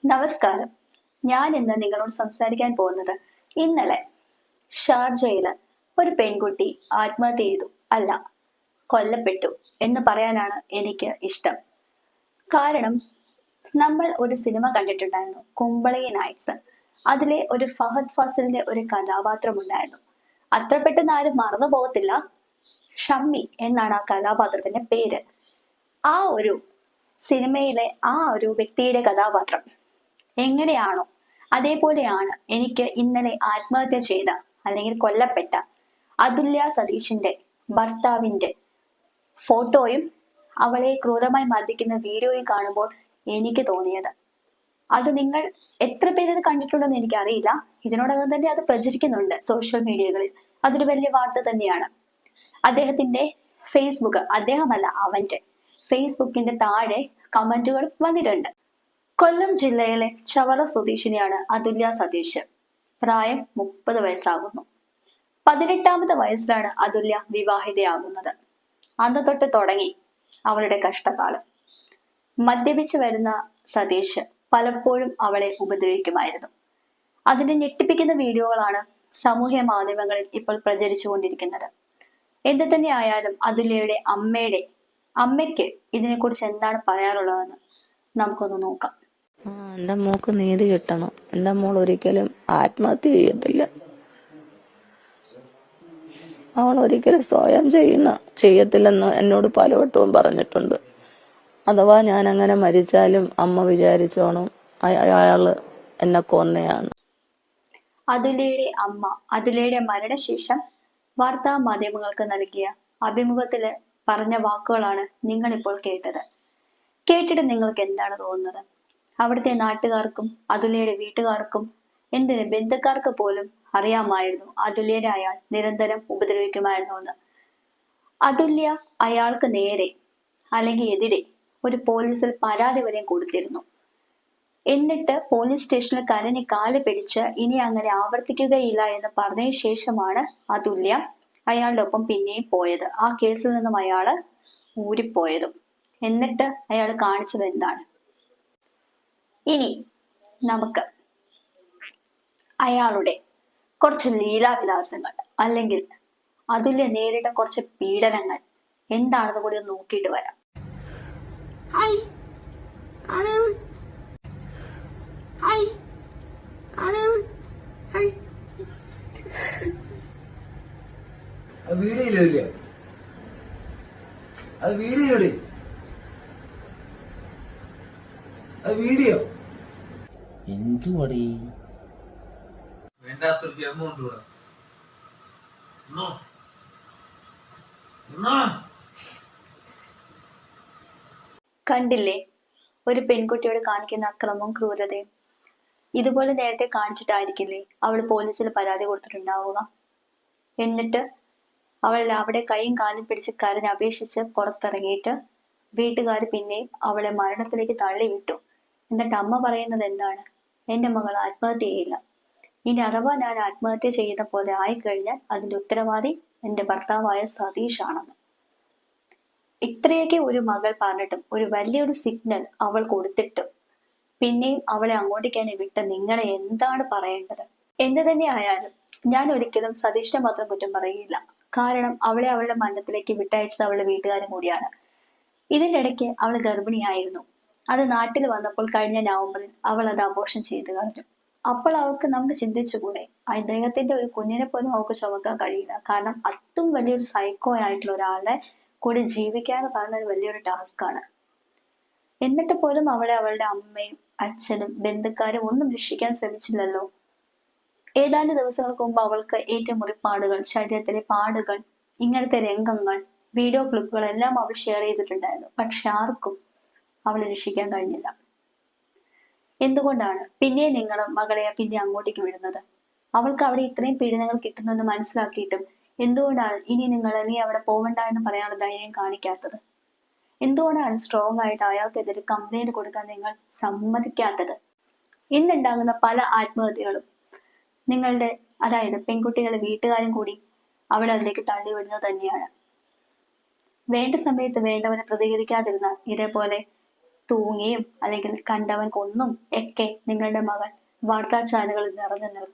നമസ്കാരം. ഞാൻ ഇന്ന് നിങ്ങളോട് സംസാരിക്കാൻ പോകുന്നത് ഇന്നലെ ഷാർജയില് ഒരു പെൺകുട്ടി ആത്മഹത്യ ചെയ്തു, അല്ല, കൊല്ലപ്പെട്ടു എന്ന് പറയാനാണ് എനിക്ക് ഇഷ്ടം. കാരണം നമ്മൾ ഒരു സിനിമ കണ്ടിട്ടുണ്ടായിരുന്നു, കുമ്പളി നൈറ്റ്സ്. അതിലെ ഒരു ഫഹദ് ഫാസിലിന്റെ ഒരു കഥാപാത്രം ഉണ്ടായിരുന്നു. അത്ര പെട്ടെന്ന് ആരും മറന്നു പോകത്തില്ല. ഷമ്മി എന്നാണ് ആ കഥാപാത്രത്തിന്റെ പേര്. ആ ഒരു സിനിമയിലെ ആ ഒരു വ്യക്തിയുടെ കഥാപാത്രം എങ്ങനെയാണോ അതേപോലെയാണ് എനിക്ക് ഇന്നലെ ആത്മഹത്യ ചെയ്ത അല്ലെങ്കിൽ കൊല്ലപ്പെട്ട അതുല്യ സതീഷിന്റെ ഭർത്താവിന്റെ ഫോട്ടോയും അവളെ ക്രൂരമായി മർദ്ദിക്കുന്ന വീഡിയോയും കാണുമ്പോൾ എനിക്ക് തോന്നിയത്. അത് നിങ്ങൾ എത്ര പേര് ഇത് കണ്ടിട്ടുണ്ടെന്ന് എനിക്കറിയില്ല. ഇതിനോടകം തന്നെ അത് പ്രചരിക്കുന്നുണ്ട് സോഷ്യൽ മീഡിയകളിൽ. അതൊരു വലിയ വാർത്ത തന്നെയാണ്. അദ്ദേഹത്തിന്റെ ഫേസ്ബുക്ക്, അദ്ദേഹമല്ല അവന്റെ ഫേസ്ബുക്കിന്റെ താഴെ കമന്റുകൾ വന്നിട്ടുണ്ട്. കൊല്ലം ജില്ലയിലെ ചവറ സ്വദേശിനിയാണ് അതുല്യ സതീഷ്. പ്രായം 30 വയസ്സാകുന്നു. 18ാമത്തെ വയസ്സിലാണ് അതുല്യ വിവാഹിതയാകുന്നത്. അന്ന് തൊട്ട് തുടങ്ങി അവളുടെ കഷ്ടകാലം. മദ്യപിച്ച് വരുന്ന സതീഷ് പലപ്പോഴും അവളെ ഉപദ്രവിക്കുമായിരുന്നു. അതിന്റെ ഞെട്ടിപ്പിക്കുന്ന വീഡിയോകളാണ് സാമൂഹ്യ മാധ്യമങ്ങളിൽ ഇപ്പോൾ പ്രചരിച്ചുകൊണ്ടിരിക്കുന്നത്. എന്ത് തന്നെ ആയാലും അതുല്യയുടെ അമ്മയ്ക്ക് ഇതിനെക്കുറിച്ച് എന്താണ് പറയാനുള്ളതെന്ന് നമുക്കൊന്ന് നോക്കാം. എന്റെ മോക്ക് നീതി കിട്ടണം. എന്റെ മോൾ ഒരിക്കലും ആത്മഹത്യ ചെയ്യത്തില്ല. അവൾ ഒരിക്കലും സ്വയം ചെയ്യത്തില്ലെന്ന് എന്നോട് പലവട്ടവും പറഞ്ഞിട്ടുണ്ട്. അഥവാ ഞാൻ അങ്ങനെ മരിച്ചാലും അമ്മ വിചാരിച്ചോണം അയാള് എന്നെ കൊന്നയാണ്. അതുല്യയുടെ അമ്മ അതുല്യയുടെ മരണശേഷം വാർത്താ മാധ്യമങ്ങൾക്ക് നൽകിയ അഭിമുഖത്തില് പറഞ്ഞ വാക്കുകളാണ് നിങ്ങൾ ഇപ്പോൾ കേട്ടത്. കേട്ടിട്ട് നിങ്ങൾക്ക് എന്താണ് തോന്നുന്നത്? അവിടുത്തെ നാട്ടുകാർക്കും അതുല്യയുടെ വീട്ടുകാർക്കും എന്തിന് ബന്ധുക്കാർക്ക് പോലും അറിയാമായിരുന്നു അതുല്യനെ അയാൾ നിരന്തരം ഉപദ്രവിക്കുമായിരുന്നു എന്ന്. അതുല്യ അയാൾക്ക് നേരെ അല്ലെങ്കിൽ എതിരെ ഒരു പോലീസിൽ പരാതി വരെ കൊടുത്തിരുന്നു. എന്നിട്ട് പോലീസ് സ്റ്റേഷനിൽ കരഞ്ഞ് കാല് പിടിച്ച് ഇനി അങ്ങനെ ആവർത്തിക്കുകയില്ല എന്ന് പറഞ്ഞതിന് ശേഷമാണ് അതുല്യ അയാളുടെ ഒപ്പം പിന്നെയും പോയത്. ആ കേസിൽ നിന്നും അയാള് ഊരിപ്പോയതും. എന്നിട്ട് അയാൾ കാണിച്ചത് എന്താണ്? ഇനി നമുക്ക് അയാളുടെ കുറച്ച് ലീലാവിലാസങ്ങൾ അല്ലെങ്കിൽ അതുല്യ നേരിട്ട കുറച്ച് പീഡനങ്ങൾ എന്താണെന്ന് കൂടി ഒന്ന് നോക്കിയിട്ട് വരാം. വീഡിയോ എന്തുവാടി വേണ്ടാത്തൊരു ജന്മം കൊണ്ടുകൂടാ. കണ്ടില്ലേ ഒരു പെൺകുട്ടിയോട് കാണിക്കുന്ന അക്രമവും ക്രൂരതയും? ഇതുപോലെ നേരത്തെ കാണിച്ചിട്ടായിരിക്കില്ലേ അവൾ പോലീസിൽ പരാതി കൊടുത്തിട്ടുണ്ടാവുക. എന്നിട്ട് അവൾ അവിടെ കൈയും കാലും പിടിച്ച് കരഞ്ഞ് അപേക്ഷിച്ച് പുറത്തിറങ്ങിയിട്ട് വീട്ടുകാർ പിന്നെയും അവളെ മരണത്തിലേക്ക് തള്ളിവിട്ടു. എന്നിട്ട് അമ്മ പറയുന്നത് എന്താണ്? എന്റെ മകൾ ആത്മഹത്യ ചെയ്യില്ല. ഇനി അഥവാ ഞാൻ ആത്മഹത്യ ചെയ്യുന്ന പോലെ ആയിക്കഴിഞ്ഞാൽ അതിന്റെ ഉത്തരവാദി എന്റെ ഭർത്താവായ സതീഷ് ആണെന്ന്. ഇത്രയൊക്കെ ഒരു മകൾ പറഞ്ഞിട്ടും ഒരു വലിയൊരു സിഗ്നൽ അവൾ കൊടുത്തിട്ടും പിന്നെയും അവളെ അങ്ങോട്ടേക്ക് തന്നെ വിട്ട് നിങ്ങളെ എന്താണ് പറയേണ്ടത്? എന്ത് തന്നെ ആയാലും ഞാൻ ഒരിക്കലും സതീഷിനെ മാത്രം കുറ്റം പറയുകയില്ല. കാരണം അവളെ അവളുടെ മരണത്തിലേക്ക് വിട്ടയച്ചത് അവളുടെ വീട്ടുകാരും കൂടിയാണ്. ഇതിന്റെ ഇടയ്ക്ക് അവൾ ഗർഭിണിയായിരുന്നു. അത് നാട്ടിൽ വന്നപ്പോൾ കഴിഞ്ഞ നവംബറിൽ അവൾ അത് അബോർഷൻ ചെയ്തു കളഞ്ഞു. അപ്പോൾ അവൾക്ക് നമുക്ക് ചിന്തിച്ചുകൂടെ, അദ്ദേഹത്തിന്റെ ഒരു കുഞ്ഞിനെ പോലും അവൾക്ക് ചുമക്കാൻ കഴിയില്ല. കാരണം അത്തും വലിയൊരു സൈക്കോ ആയിട്ടുള്ള ഒരാളുടെ കൂടെ ജീവിക്കുക എന്ന് പറയുന്നത് വലിയൊരു ടാസ്ക്കാണ്. എന്നിട്ട് പോലും അവളെ അവളുടെ അമ്മയും അച്ഛനും ബന്ധുക്കാരും ഒന്നും രക്ഷിക്കാൻ ശ്രമിച്ചില്ലല്ലോ. ഏതാനും ദിവസങ്ങൾക്ക് മുമ്പ് അവൾക്ക് ഏറ്റ മുറിപ്പാടുകൾ, ശരീരത്തിലെ പാടുകൾ, ഇങ്ങനത്തെ രംഗങ്ങൾ, വീഡിയോ ക്ലിപ്പുകൾ എല്ലാം അവൾ ഷെയർ ചെയ്തിട്ടുണ്ടായിരുന്നു. പക്ഷെ ആർക്കും അവളെ രക്ഷിക്കാൻ കഴിഞ്ഞില്ല. എന്തുകൊണ്ടാണ് പിന്നെ നിങ്ങൾ മകളെ പിന്നെ അങ്ങോട്ടേക്ക് വിടുന്നത്? അവൾക്ക് അവിടെ ഇത്രയും പീഡനങ്ങൾ കിട്ടുന്നെന്ന് മനസ്സിലാക്കിയിട്ടും എന്തുകൊണ്ടാണ് ഇനി നീ അവിടെ പോവണ്ട എന്ന് പറയാനുള്ള ധൈര്യം കാണിക്കാത്തത്? എന്തുകൊണ്ടാണ് സ്ട്രോങ് ആയിട്ട് അയാൾക്കെതിരെ കംപ്ലൈന്റ് കൊടുക്കാൻ നിങ്ങൾ സമ്മതിക്കാത്തത്? ഇന്നുണ്ടാകുന്ന പല ആത്മഹത്യകളും നിങ്ങളുടെ, അതായത് പെൺകുട്ടികളെ വീട്ടുകാരും കൂടി അവളെ അതിലേക്ക് തള്ളിവിടുന്നത് തന്നെയാണ്. വേണ്ട സമയത്ത് വേണ്ടവനെ പ്രതികരിക്കാതിരുന്നാൽ ഇതേപോലെ തൂങ്ങിയും അല്ലെങ്കിൽ കണ്ടവൻ കൊന്നും ഒക്കെ നിങ്ങളുടെ മകൾ വാർത്താ ചാനലുകളിൽ നിറഞ്ഞു നിൽക്കും.